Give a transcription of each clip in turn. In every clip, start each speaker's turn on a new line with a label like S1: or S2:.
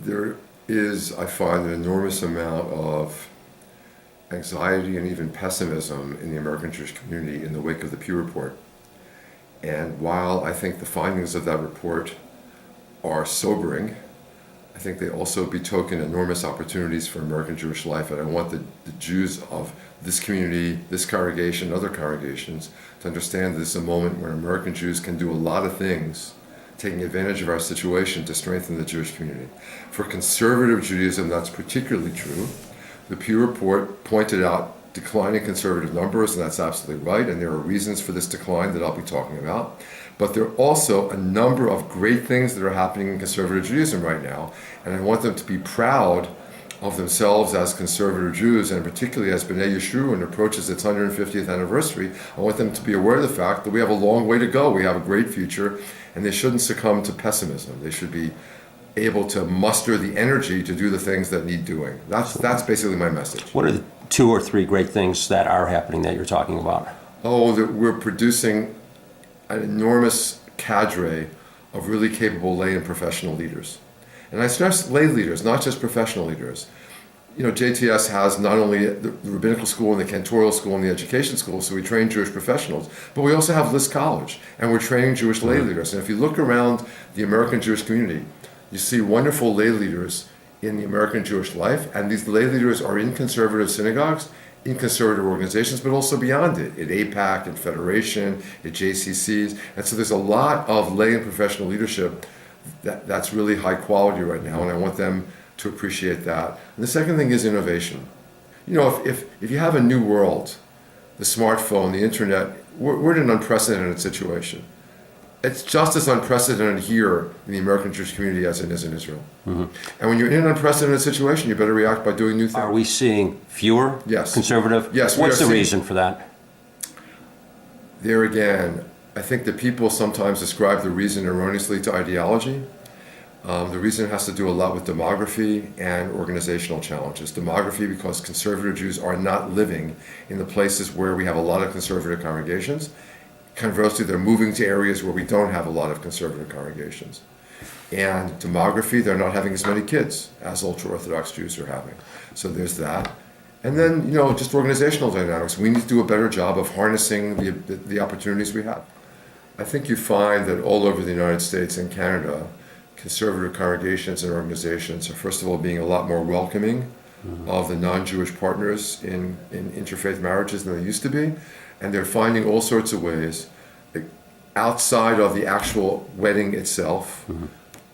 S1: There is, I find, an enormous amount of anxiety and even pessimism in the American Jewish community in the wake of the Pew Report. And while I think the findings of that report are sobering, I think they also betoken enormous opportunities for American Jewish life. And I want the Jews of this community, this congregation, other congregations, to understand that this is a moment when American Jews can do a lot of things, taking advantage of our situation to strengthen the Jewish community. For conservative Judaism, that's particularly true. The Pew Report pointed out declining conservative numbers, and that's absolutely right, and there are reasons for this decline that I'll be talking about. But there are also a number of great things that are happening in conservative Judaism right now, and I want them to be proud of themselves as conservative Jews, and particularly as B'nai Jeshurun approaches its 150th anniversary. I want them to be aware of the fact that we have a long way to go. We have a great future, and they shouldn't succumb to pessimism. They should be able to muster the energy to do the things that need doing. That's basically my message.
S2: What are the 2 or 3 great things that are happening that you're talking about?
S1: Oh, that we're producing an enormous cadre of really capable lay and professional leaders. And I stress lay leaders, not just professional leaders. You know, JTS has not only the rabbinical school and the cantorial school and the education school, so we train Jewish professionals, but we also have List College, and we're training Jewish lay leaders. And if you look around the American Jewish community, you see wonderful lay leaders in the American Jewish life, and these lay leaders are in conservative synagogues, in conservative organizations, but also beyond it, at APAC, at Federation, at JCCs. And so there's a lot of lay and professional leadership that's really high quality right now, and I want them to appreciate that. And the second thing is innovation. You know, if you have a new world, the smartphone, the internet, we're in an unprecedented situation. It's just as unprecedented here in the American Jewish community as it is in Israel. Mm-hmm. And when you're in an unprecedented situation, you better react by doing new things.
S2: Are we seeing fewer conservative?
S1: Yes.
S2: What's the reason for that?
S1: There again, I think that people sometimes ascribe the reason erroneously to ideology. The reason has to do a lot with demography and organizational challenges. Demography, because conservative Jews are not living in the places where we have a lot of conservative congregations. Conversely, they're moving to areas where we don't have a lot of conservative congregations. And demography, they're not having as many kids as ultra-orthodox Jews are having. So there's that. And then, you know, just organizational dynamics. We need to do a better job of harnessing the opportunities we have. I think you find that all over the United States and Canada, conservative congregations and organizations are, first of all, being a lot more welcoming of the non-Jewish partners in interfaith marriages than they used to be. And they're finding all sorts of ways outside of the actual wedding itself,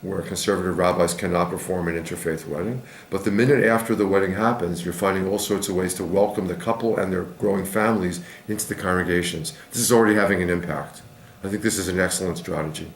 S1: where conservative rabbis cannot perform an interfaith wedding. But the minute after the wedding happens, you're finding all sorts of ways to welcome the couple and their growing families into the congregations. This is already having an impact. I think this is an excellent strategy.